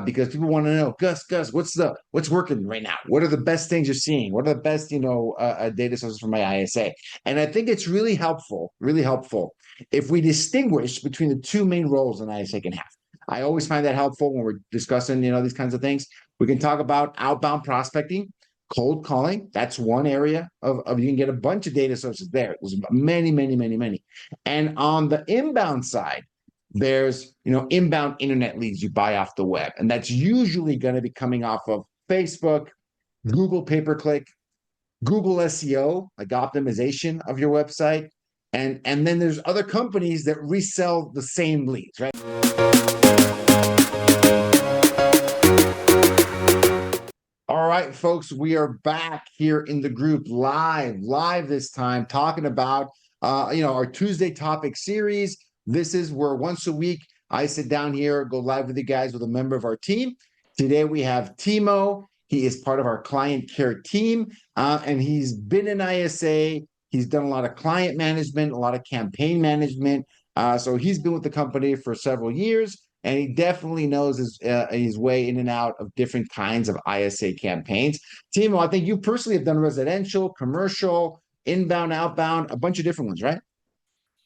because people want to know, Gus, what's working right now? What are the best things you're seeing? What are the best, data sources for my ISA? And I think it's really helpful if we distinguish between the two main roles an ISA can have. I always find that helpful when we're discussing, these kinds of things. We can talk about outbound prospecting, cold calling. That's one area of you can get a bunch of data sources there. There's many, many, many, many. And on the inbound side, there's inbound internet leads you buy off the web, and that's usually going to be coming off of Facebook, Google pay-per-click, Google SEO, like optimization of your website, and then there's other companies that resell the same leads, right? All right, folks, we are back here in the group live this time, talking about our Tuesday topic series. This is where once a week I sit down here, go live with you guys with a member of our team. Today we have Timo. He is part of our client care team, and he's been in ISA. He's done a lot of client management, a lot of campaign management. So he's been with the company for several years, and he definitely knows his way in and out of different kinds of ISA campaigns. Timo, I think you personally have done residential, commercial, inbound, outbound, a bunch of different ones, right?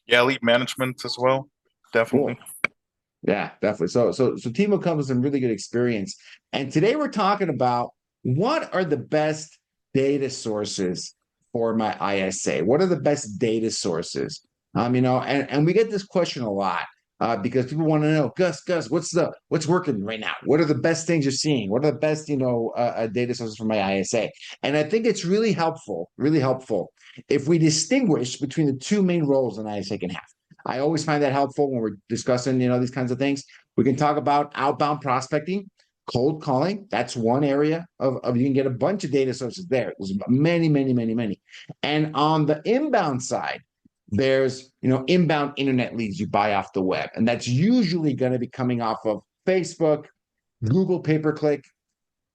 Yeah, lead management as well. Cool. Definitely. Yeah, definitely. So Timo comes with some really good experience. And today we're talking about what are the best data sources for my ISA? What are the best data sources? And we get this question a lot because people want to know, Gus, what's working right now? What are the best things you're seeing? What are the best, data sources for my ISA? And I think it's really helpful if we distinguish between the two main roles an ISA can have. I always find that helpful when we're discussing, these kinds of things. We can talk about outbound prospecting, cold calling. That's one area of you can get a bunch of data sources there. There's many, many, many, many. And on the inbound side, there's inbound internet leads you buy off the web, and that's usually going to be coming off of Facebook, Google pay-per-click,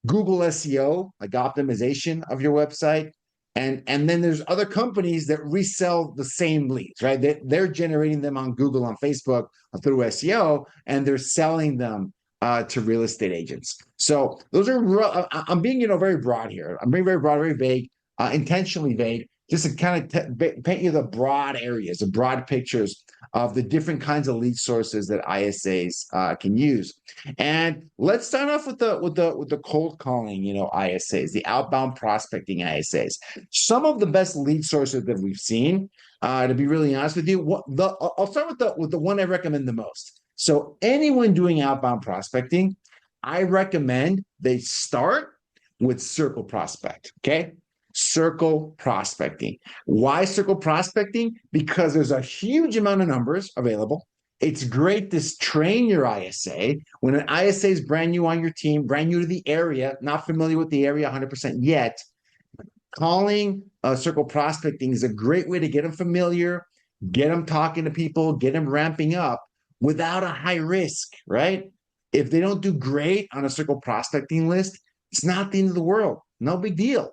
Google SEO, like optimization of your website. And then there's other companies that resell the same leads, right? They're generating them on Google, on Facebook, through SEO, and they're selling them to real estate agents. So those are, I'm being, very broad here. I'm being very broad, very vague, intentionally vague, just to kind of paint you the broad areas, the broad pictures of the different kinds of lead sources that ISAs can use. And let's start off with the cold calling, ISAs, the outbound prospecting ISAs. Some of the best lead sources that we've seen, to be really honest with you, I'll start with the one I recommend the most. So anyone doing outbound prospecting, I recommend they start with Circle Prospect. Okay. Circle prospecting. Why circle prospecting? Because there's a huge amount of numbers available. It's great to train your ISA. When an ISA is brand new on your team, brand new to the area, not familiar with the area 100% yet, calling circle prospecting is a great way to get them familiar, get them talking to people, get them ramping up without a high risk, right? If they don't do great on a circle prospecting list, it's not the end of the world. No big deal.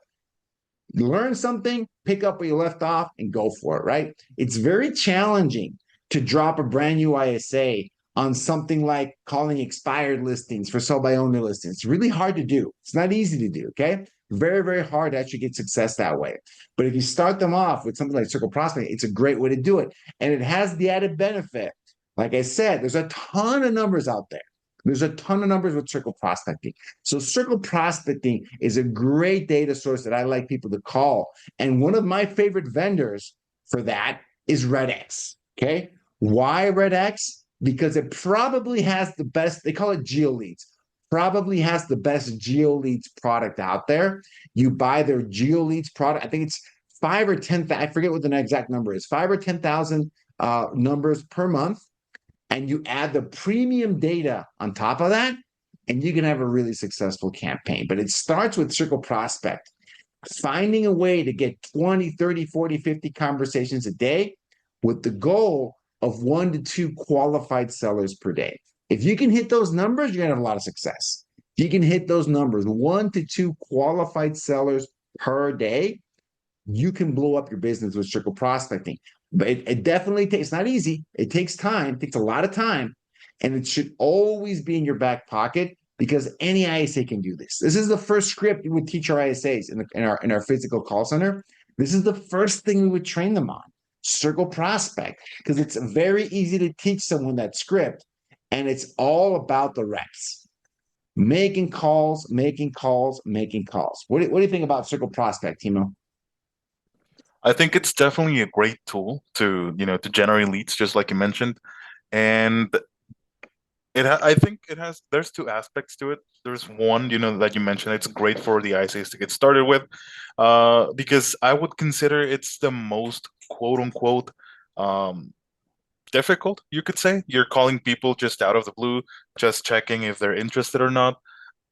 Learn something, pick up where you left off, and go for it, right? It's very challenging to drop a brand new ISA on something like calling expired listings for sell by owner listings. It's really hard to do. It's not easy to do, okay? Very, very hard to actually get success that way. But if you start them off with something like Circle Prospecting, it's a great way to do it. And it has the added benefit. Like I said, there's a ton of numbers out there. There's a ton of numbers with Circle Prospecting. So Circle Prospecting is a great data source that I like people to call. And one of my favorite vendors for that is RedX. Okay. Why RedX? Because it probably has the best, they call it GeoLeads, probably has the best GeoLeads product out there. You buy their GeoLeads product. I think it's 5 or 10, I forget what the exact number is, 5 or 10,000 numbers per month, and you add the premium data on top of that, and you can have a really successful campaign. But it starts with Circle Prospect, finding a way to get 20, 30, 40, 50 conversations a day with the goal of 1 to 2 qualified sellers per day. If you can hit those numbers, you're going to have a lot of success. If you can hit those numbers, 1 to 2 qualified sellers per day, you can blow up your business with Circle Prospecting. But it definitely takes, it's not easy. It takes time, it takes a lot of time, and it should always be in your back pocket because any ISA can do this. This is the first script we would teach our ISAs in our physical call center. This is the first thing we would train them on. Circle prospect, because it's very easy to teach someone that script, and it's all about the reps. Making calls, making calls, making calls. What do you think about circle prospect, Timo? I think it's definitely a great tool to, to generate leads, just like you mentioned. And I think there's two aspects to it. There's one, that you mentioned, it's great for the ICs to get started with, because I would consider it's the most quote unquote difficult, you could say. You're calling people just out of the blue, just checking if they're interested or not.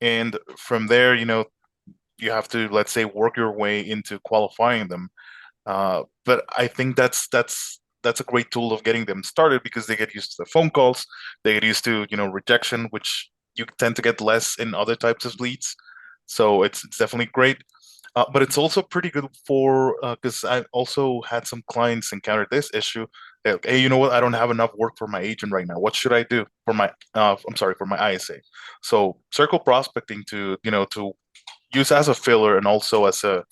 And from there, you have to, let's say, work your way into qualifying them. But I think that's a great tool of getting them started because they get used to the phone calls, they get used to, rejection, which you tend to get less in other types of leads. So it's definitely great. But it's also pretty good for because I also had some clients encounter this issue. Like, hey, you know what? I don't have enough work for my agent right now. What should I do for my I'm sorry, for my ISA? So circle prospecting to use as a filler and also as a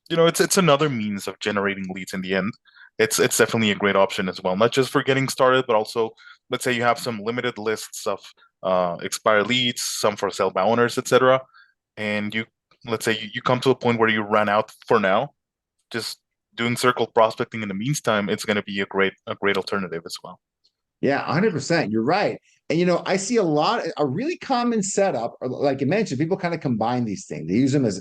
it's another means of generating leads in the end. It's definitely a great option as well, not just for getting started, but also let's say you have some limited lists of expired leads, some for sale by owners, etc. And let's say you come to a point where you run out for now, just doing circle prospecting in the meantime, it's going to be a great alternative as well. Yeah, 100%. You're right. And I see a really common setup, or like you mentioned, people kind of combine these things. They use them as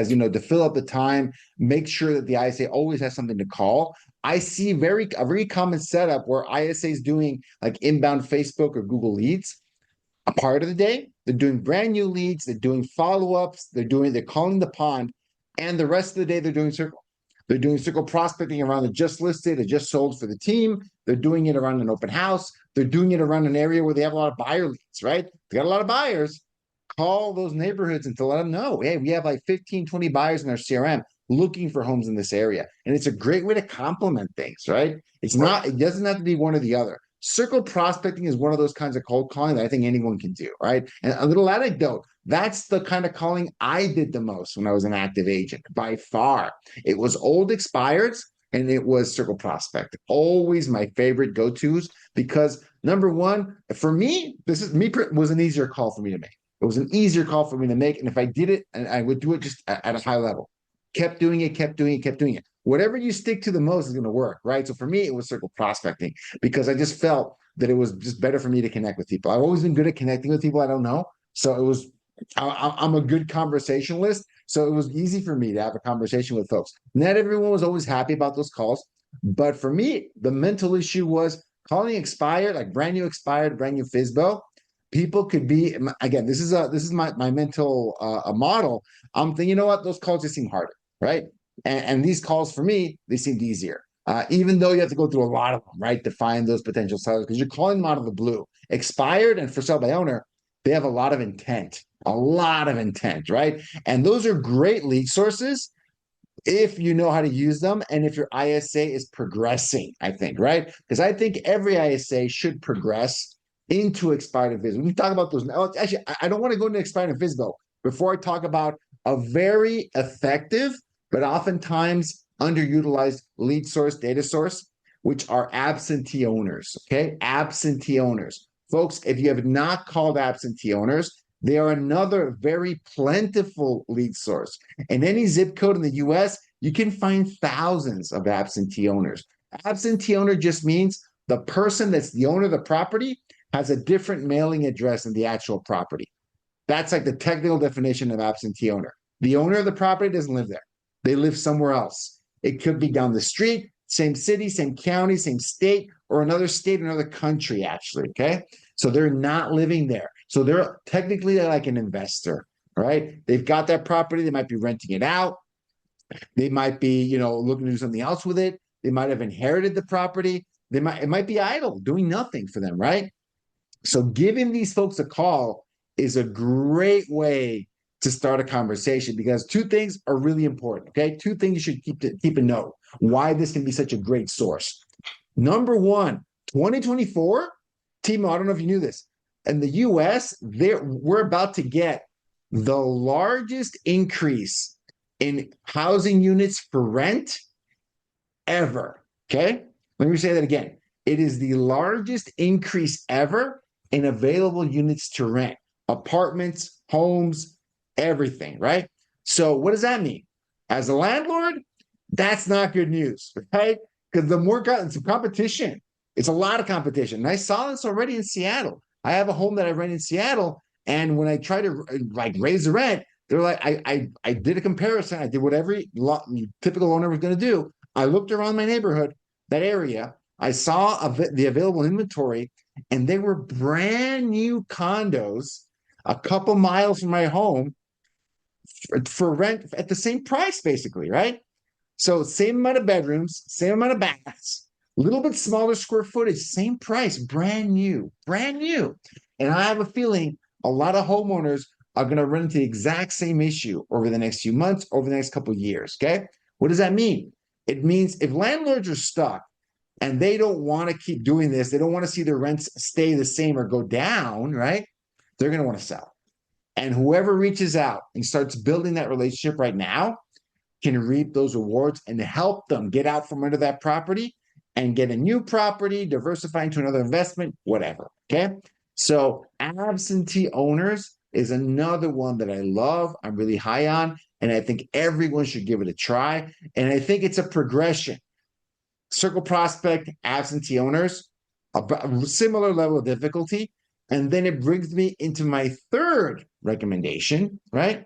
to fill up the time, make sure that the ISA always has something to call. I see a very common setup where ISA is doing like inbound Facebook or Google leads a part of the day. They're doing brand new leads, they're doing follow-ups, they're calling the pond, and the rest of the day they're doing circle. They're doing circle prospecting around the just listed, the just sold for the team. They're doing it around an open house. They're doing it around an area where they have a lot of buyer leads, right? They got a lot of buyers. Call those neighborhoods and to let them know, hey, we have like 15, 20 buyers in our CRM looking for homes in this area. And it's a great way to complement things, right? Right. It doesn't have to be one or the other. Circle prospecting is one of those kinds of cold calling that I think anyone can do, right? And a little anecdote, that's the kind of calling I did the most when I was an active agent by far. It was old expireds and it was circle prospect. Always my favorite go-tos because number one, for me, was an easier call for me to make. It was an easier call for me to make. And if I did it, and I would do it just at a high level, kept doing it, kept doing it, kept doing it. Whatever you stick to the most is going to work, right? So for me, it was circle prospecting because I just felt that it was just better for me to connect with people. I've always been good at connecting with people I don't know. So it was, I'm a good conversationalist. So it was easy for me to have a conversation with folks. Not everyone was always happy about those calls. But for me, the mental issue was calling expired, like brand new expired, brand new FISBO. People could be, again, this is my mental model. I'm thinking, you know what, those calls just seem harder, right? And these calls for me, they seemed easier. Even though you have to go through a lot of them, right, to find those potential sellers because you're calling them out of the blue. Expired and for sale by owner, they have a lot of intent, right? And those are great lead sources if you know how to use them and if your ISA is progressing, I think, right? Because I think every ISA should progress into expired and visible. We talk about those. Actually, I don't want to go into expired and visible before I talk about a very effective, but oftentimes underutilized lead source, data source, which are absentee owners. Okay. Absentee owners. Folks, if you have not called absentee owners, they are another very plentiful lead source. In any zip code in the US, you can find thousands of absentee owners. Absentee owner just means the person that's the owner of the property has a different mailing address than the actual property. That's like the technical definition of absentee owner. The owner of the property doesn't live there. They live somewhere else. It could be down the street, same city, same county, same state, or another state, another country, actually. Okay. So they're not living there. So they're technically like an investor, right? They've got that property. They might be renting it out. They might be, looking to do something else with it. They might have inherited the property. It might be idle, doing nothing for them, right? So giving these folks a call is a great way to start a conversation because two things are really important. Okay, two things you should keep a note why this can be such a great source. Number one, 2024, Timo, I don't know if you knew this. in the US, we're about to get the largest increase in housing units for rent ever. Okay. Let me say that again. It is the largest increase ever in available units to rent, apartments, homes, everything, right? So, what does that mean? As a landlord, that's not good news, right? Because the more it's a competition, it's a lot of competition. And I saw this already in Seattle. I have a home that I rent in Seattle, and when I try to like raise the rent, they're like, I did a comparison. I did what every typical owner was going to do. I looked around my neighborhood, that area. I saw the available inventory, and they were brand new condos a couple miles from my home for rent at the same price, basically, right? So same amount of bedrooms, same amount of baths, a little bit smaller square footage, same price, brand new, brand new. And I have a feeling a lot of homeowners are going to run into the exact same issue over the next few months, over the next couple of years. Okay. What does that mean? It means if landlords are stuck and they don't want to keep doing this, they don't want to see their rents stay the same or go down, right? They're going to want to sell. And whoever reaches out and starts building that relationship right now can reap those rewards and help them get out from under that property and get a new property, diversify into another investment, whatever. Okay. So absentee owners is another one that I love. I'm really high on, and I think everyone should give it a try. And I think it's a progression. Circle prospect, absentee owners, a similar level of difficulty. And then it brings me into my third recommendation, right?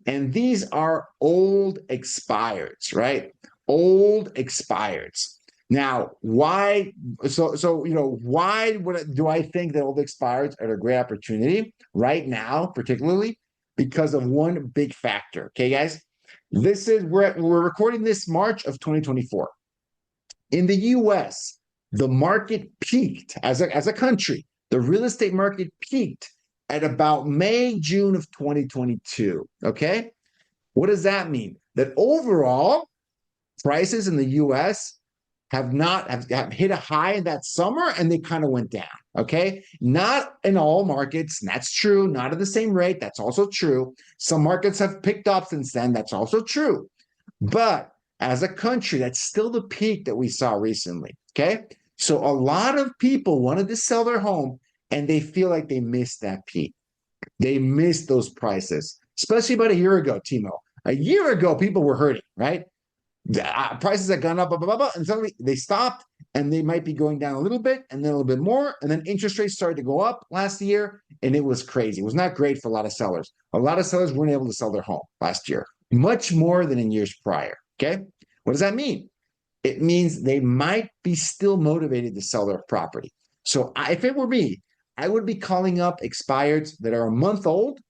And these are old expireds, right? Old expireds. Now, why? Why do I think that old expireds are a great opportunity right now, particularly because of one big factor? Okay, guys, we're recording this March of 2024. In the U.S., the market peaked as a country. The real estate market peaked at about May, June of 2022. Okay. What does that mean? That overall prices in the US have hit a high in that summer and they kind of went down. Okay. Not in all markets. That's true. Not at the same rate. That's also true. Some markets have picked up since then. That's also true. But as a country, that's still the peak that we saw recently. Okay. So a lot of people wanted to sell their home and they feel like they missed that peak. They missed those prices, especially about a year ago, Timo. A year ago, people were hurting, right? Prices had gone up, blah, blah, blah, and suddenly they stopped, and they might be going down a little bit, and then a little bit more, and then interest rates started to go up last year, and it was crazy. It was not great for a lot of sellers. A lot of sellers weren't able to sell their home last year, much more than in years prior, okay? What does that mean? It means they might be still motivated to sell their property. So if it were me, I would be calling up expireds that are a month old,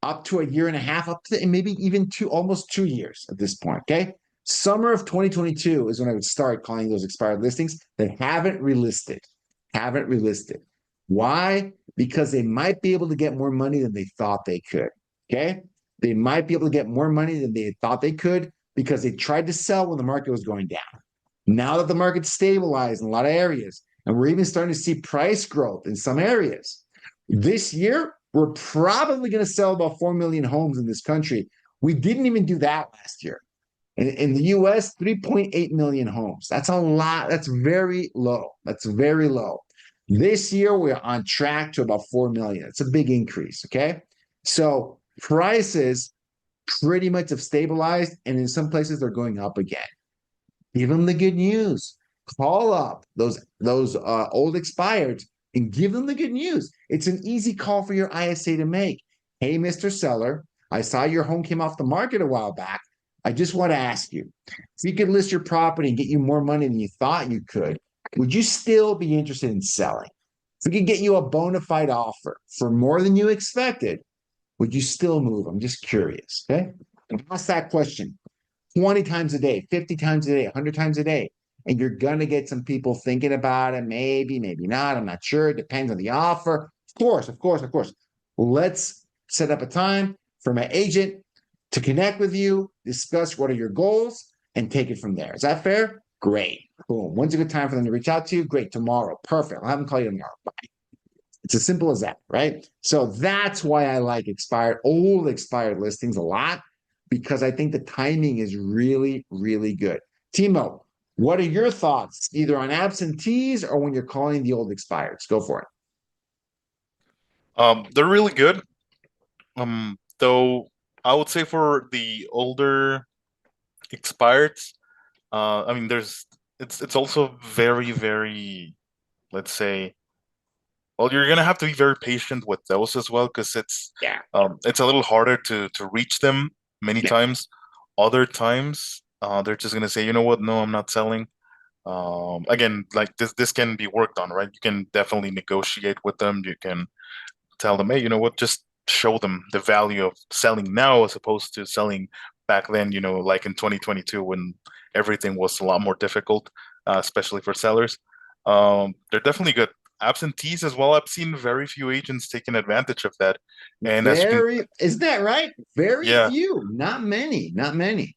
up to a year and a half, up to maybe even almost 2 years at this point. Okay. Summer of 2022 is when I would start calling those expired listings that haven't relisted. Haven't relisted. Why? Because they might be able to get more money than they thought they could. Okay. They might be able to get more money than they thought they could because they tried to sell when the market was going down. Now that the market's stabilized in a lot of areas, and we're even starting to see price growth in some areas, this year, we're probably going to sell about 4 million homes in this country. We didn't even do that last year. In the US, 3.8 million homes. That's a lot. That's very low. That's very low. This year, we're on track to about 4 million. It's a big increase. Okay. So prices pretty much have stabilized, and in some places, they're going up again. Give them the good news. Call up those old expireds and give them the good news. It's an easy call for your ISA to make. Hey, Mr. Seller, I saw your home came off the market a while back. I just want to ask you, if you could list your property and get you more money than you thought you could, would you still be interested in selling? If we could get you a bona fide offer for more than you expected, would you still move? I'm just curious. Okay. And ask that question 20 times a day, 50 times a day, 100 times a day. And you're going to get some people thinking about it. Maybe, maybe not. I'm not sure. It depends on the offer. Of course. Let's set up a time for my agent to connect with you, discuss what are your goals, and take it from there. Is that fair? Great. Boom. When's a good time for them to reach out to you? Great. Tomorrow. Perfect. I'll have them call you tomorrow. Bye. It's as simple as that, right? So that's why I like old expired listings a lot, because I think the timing is really, really good. Timo, what are your thoughts either on absentees or when you're calling the old expireds? Go for it. They're really good. Though I would say for the older expireds, I mean, it's also very, very, let's say, well, you're gonna have to be very patient with those as well, because Yeah. it's a little harder to reach them many Yeah. times. Other times, they're just gonna say, you know what, no, I'm not selling. Again, like this can be worked on, right? You can definitely negotiate with them. You can tell them, hey, you know what, just show them the value of selling now as opposed to selling back then, like in 2022 when everything was a lot more difficult, especially for sellers. They're definitely good. Absentees as well. I've seen very few agents taking advantage of that. And as you can, Isn't that right? Very yeah, few, not many, not many.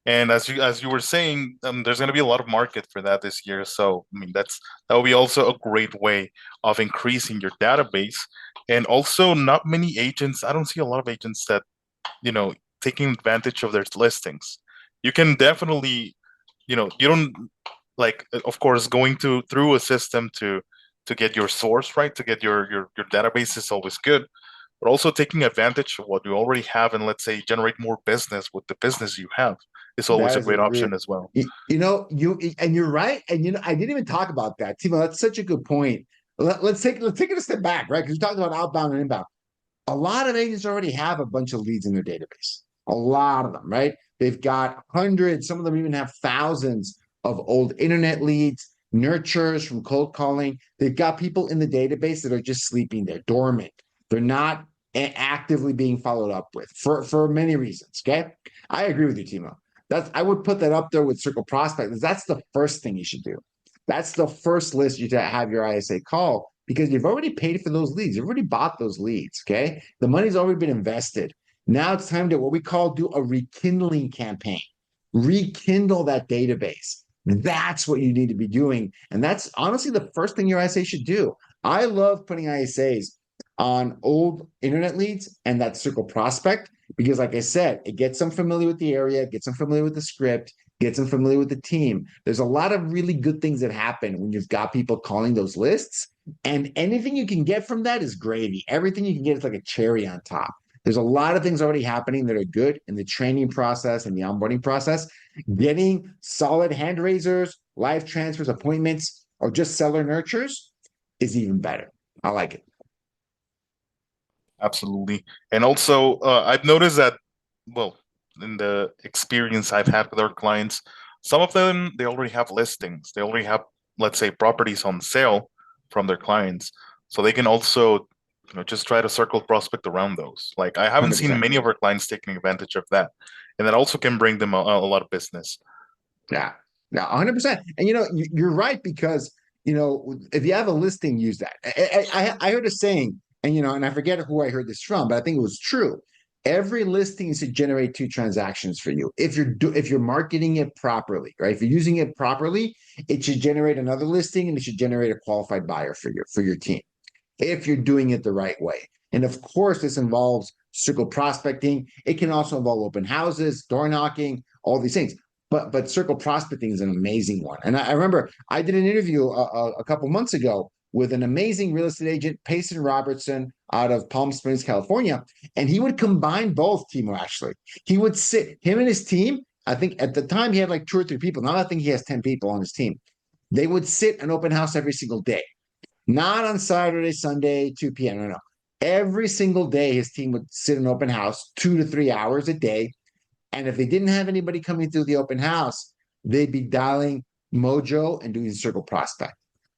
and as you were saying, there's going to be a lot of market for that this year. So I mean, that will be also a great way of increasing your database. And also, not many agents. I don't see a lot of agents that taking advantage of their listings. You can definitely, you don't like, of course, going to through a system to get your source right, to get your database is always good, but also taking advantage of what you already have and let's say generate more business with the business you have is always That a is a great real, option as well. you're right. And I didn't even talk about that, Timo. That's such a good point. Let's take it a step back, right? Because we talked about outbound and inbound. A lot of agents already have a bunch of leads in their database. A lot of them, right? They've got hundreds, some of them even have thousands of old internet leads, nurtures from cold calling. They've got people in the database that are just sleeping there, dormant. They're not actively being followed up with for many reasons. Okay. I agree with you, Timo. I would put that up there with Circle Prospect. That's the first thing you should do. That's the first list you have your ISA call because you've already paid for those leads. You've already bought those leads. Okay. The money's already been invested. Now it's time to what we call do a rekindling campaign. Rekindle that database. That's what you need to be doing. And that's honestly the first thing your ISA should do. I love putting ISAs on old internet leads and that Circle Prospect because, like I said, it gets them familiar with the area, gets them familiar with the script, gets them familiar with the team. There's a lot of really good things that happen when you've got people calling those lists. And anything you can get from that is gravy. Everything you can get is like a cherry on top. There's a lot of things already happening that are good in the training process and the onboarding process. Getting solid hand raisers, live transfers, appointments, or just seller nurtures is even better. I like it. Absolutely. And also, I've noticed that, well, in the experience I've had with our clients, some of them, they already have listings. They already have, let's say, properties on sale from their clients. So they can also, just try to circle prospect around those. Like I haven't seen 100%. many of our clients taking advantage of that. And that also can bring them a lot of business. Yeah. Yeah, 100%. And you're right because if you have a listing, use that. I heard a saying, and I forget who I heard this from, but I think it was true. Every listing should generate two transactions for you. If you're marketing it properly, right? If you're using it properly, it should generate another listing and it should generate a qualified buyer for your team if you're doing it the right way. And of course, this involves circle prospecting. It can also involve open houses, door knocking, all these things. But circle prospecting is an amazing one. And I remember I did an interview a couple months ago with an amazing real estate agent, Payson Robertson, out of Palm Springs, California, and he would combine both. Timo actually, he would sit him and his team. I think at the time he had like 2 or 3 people. Now I think he has 10 people on his team. They would sit an open house every single day. Not on Saturday, Sunday, 2 p.m. No, no. Every single day, his team would sit in open house 2 to 3 hours a day. And if they didn't have anybody coming through the open house, they'd be dialing Mojo and doing circle prospect.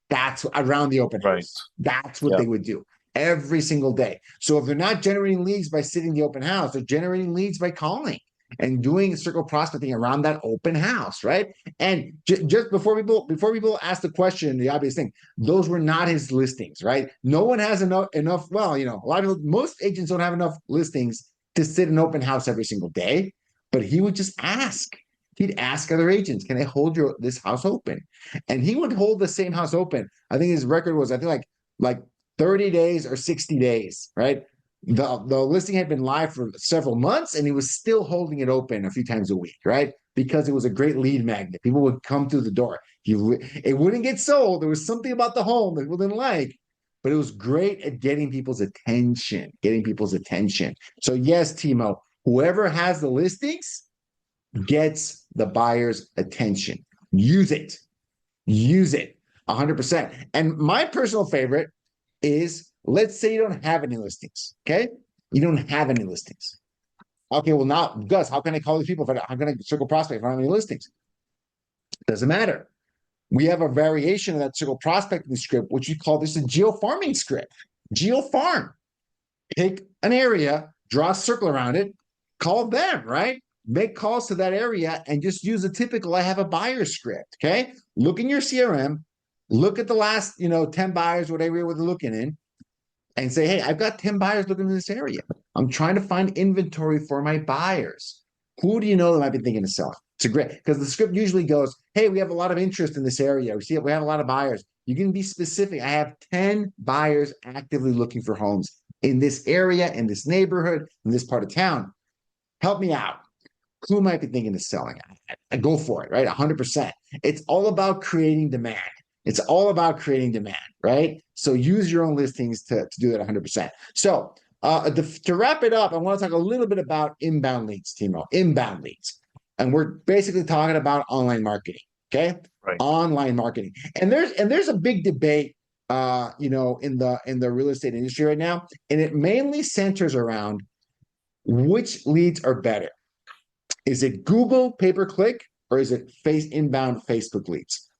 That's around the open Right. house. That's what Yeah. they would do every single day. So if they're not generating leads by sitting the open house, they're generating leads by calling and doing circle prospecting around that open house, right? And just before people ask the question, the obvious thing, those were not his listings, right? No one has enough. Well, most agents don't have enough listings to sit an open house every single day, but he would just ask. He'd ask other agents, "Can I hold this house open?" And he would hold the same house open. I think his record was, I think like 30 days or 60 days, right? The listing had been live for several months and he was still holding it open a few times a week, right? Because it was a great lead magnet. People would come through the door. It wouldn't get sold. There was something about the home that people didn't like, but it was great at getting people's attention, So yes, Timo, whoever has the listings gets the buyer's attention. Use it. 100%. And my personal favorite is, let's say you don't have any listings. Okay. You don't have any listings. Okay. Well, now, Gus, how can I call these people? How can I circle prospect if I don't have any listings? Doesn't matter. We have a variation of that circle prospecting script, which we call this a geofarming script. Geofarm. Pick an area, draw a circle around it, call them, right? Make calls to that area and just use a typical I have a buyer script. Okay. Look in your CRM, look at the last, 10 buyers, whatever you're looking in, and say, hey, I've got 10 buyers looking in this area. I'm trying to find inventory for my buyers. Who do you know that might be thinking of selling? It's a great, because the script usually goes, hey, we have a lot of interest in this area. We have a lot of buyers. You can be specific. I have 10 buyers actively looking for homes in this area, in this neighborhood, in this part of town. Help me out. Who might be thinking of selling? I go for it, right? 100%. It's all about creating demand. Right? So use your own listings to do that 100%. So to wrap it up, I want to talk a little bit about inbound leads, Timo. Inbound leads. And we're basically talking about online marketing. Okay. Right. Online marketing. And there's a big debate in the real estate industry right now. And it mainly centers around which leads are better. Is it Google pay-per-click or is it inbound Facebook leads?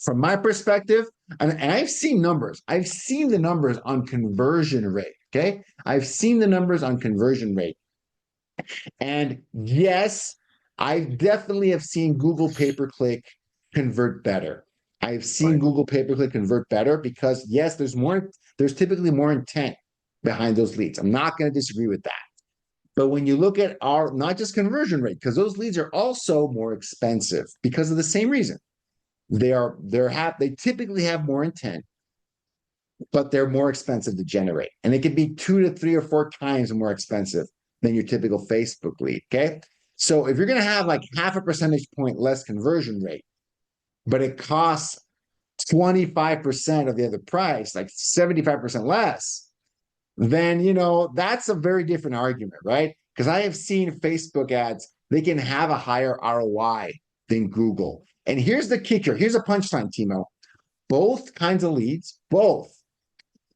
From my perspective, and I've seen numbers. I've seen the numbers on conversion rate. Okay. I've seen the numbers on conversion rate. And yes, I definitely have seen Google pay-per-click convert better. I've seen Google pay-per-click convert better because yes, there's typically more intent behind those leads. I'm not going to disagree with that. But when you look at our, not just conversion rate, because those leads are also more expensive because of the same reason. They typically have more intent, but they're more expensive to generate. And it can be 2 to 3 or 4 times more expensive than your typical Facebook lead. Okay. So if you're going to have like half a percentage point less conversion rate, but it costs 25% of the other price, like 75% less, then that's a very different argument, right? Because I have seen Facebook ads, they can have a higher ROI than Google. And here's the kicker. Here's a punchline, Timo. Both kinds of leads, both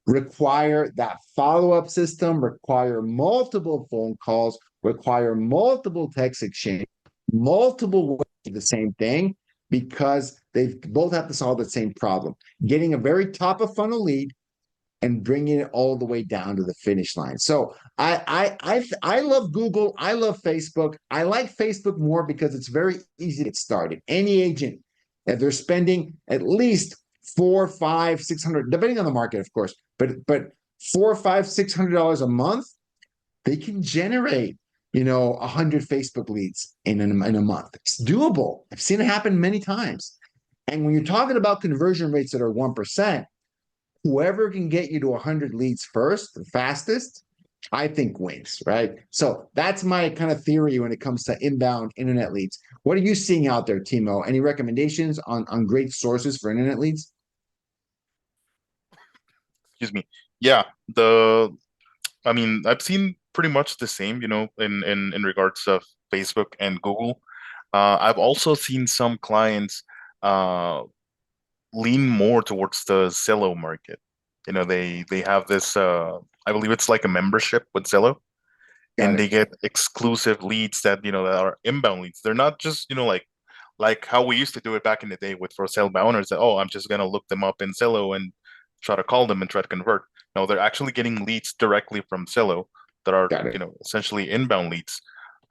require that follow-up system, require multiple phone calls, require multiple text exchange, multiple ways to the same thing, because they both have to solve the same problem. Getting a very top of funnel lead and bringing it all the way down to the finish line. So I love Google. I love Facebook. I like Facebook more because it's very easy to get started. Any agent, if they're spending at least $400, $500, $600, depending on the market, of course, but $400, $500, $600 a month, they can generate 100 Facebook leads in a month. It's doable. I've seen it happen many times. And when you're talking about conversion rates that are 1%, whoever can get you to 100 leads first, the fastest, I think wins, right? So that's my kind of theory when it comes to inbound internet leads. What are you seeing out there, Timo? Any recommendations on great sources for internet leads? Excuse me. Yeah, I've seen pretty much the same, in regards of Facebook and Google. I've also seen some clients lean more towards the Zillow market. They have this I believe it's like a membership with Zillow, and they get exclusive leads that that are inbound leads. They're not just like how we used to do it back in the day with for sale by owners, that I'm just gonna look them up in Zillow and try to call them and try to convert. No, they're actually getting leads directly from Zillow that are essentially inbound leads.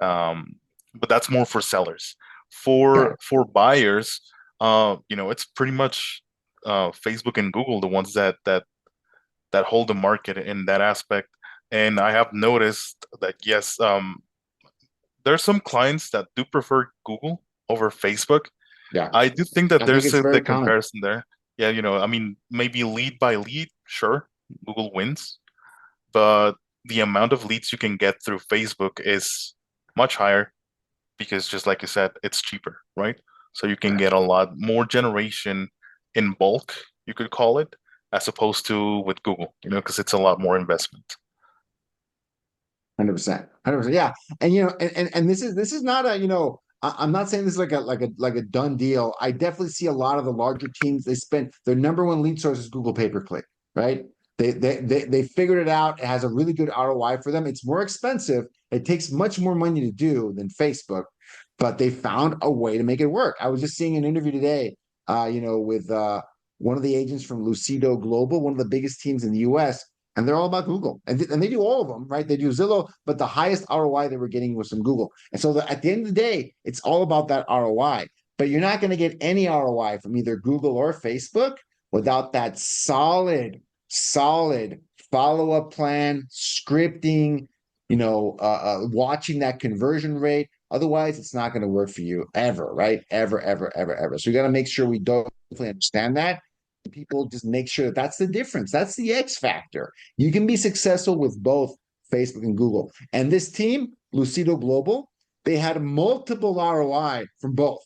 But that's more for sellers. For buyers, it's pretty much Facebook and Google, the ones that hold the market in that aspect. And I have noticed that yes, there's some clients that do prefer Google over Facebook. Yeah, I do think that there's the comparison there. Yeah, maybe lead by lead, sure, Google wins, but the amount of leads you can get through Facebook is much higher because just like you said, it's cheaper, right? So you can get a lot more generation in bulk, you could call it, as opposed to with Google, because it's a lot more investment. 100%, 100%. Yeah, and and this is not a I'm not saying this is like a done deal. I definitely see a lot of the larger teams. They spend their number one lead source is Google pay per click, right? They figured it out. It has a really good ROI for them. It's more expensive. It takes much more money to do than Facebook, but they found a way to make it work. I was just seeing an interview today, with one of the agents from Lucido Global, one of the biggest teams in the U.S. And they're all about Google, and they do all of them, right? They do Zillow, but the highest ROI they were getting was from Google. And so at the end of the day, it's all about that ROI. But you're not going to get any ROI from either Google or Facebook without that solid follow-up plan, scripting, watching that conversion rate. Otherwise, it's not going to work for you ever, right? Ever, ever, ever, ever. So you got to make sure we don't understand that. People just make sure that that's the difference. That's the X factor. You can be successful with both Facebook and Google. And this team, Lucido Global, they had multiple ROI from both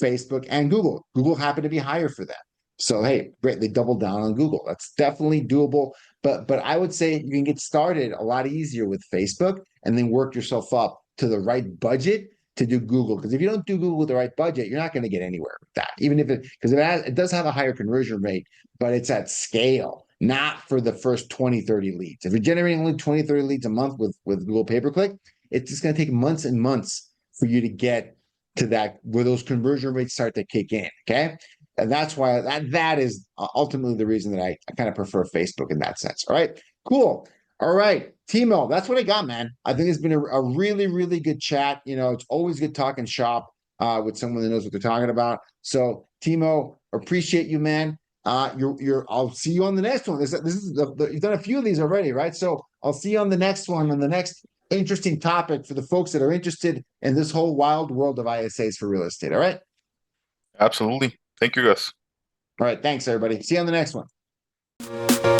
Facebook and Google. Google happened to be higher for them. So hey, great, they doubled down on Google. That's definitely doable. But I would say you can get started a lot easier with Facebook and then work yourself up to the right budget to do Google. Because if you don't do Google with the right budget, you're not going to get anywhere with that. Even if it does have a higher conversion rate, but it's at scale, not for the first 20, 30 leads. If you're generating only 20, 30 leads a month with Google pay-per-click, it's just going to take months and months for you to get to that where those conversion rates start to kick in. Okay. And that's why that is ultimately the reason that I kind of prefer Facebook in that sense. All right, cool. All right, Timo, that's what I got, man. I think it's been a really, really good chat. It's always good talking shop with someone that knows what they're talking about. So, Timo, appreciate you, man. I'll see you on the next one. This is you've done a few of these already, right? So I'll see you on the next one, on the next interesting topic for the folks that are interested in this whole wild world of ISAs for real estate. All right. Absolutely. Thank you, Gus. All right. Thanks, everybody. See you on the next one.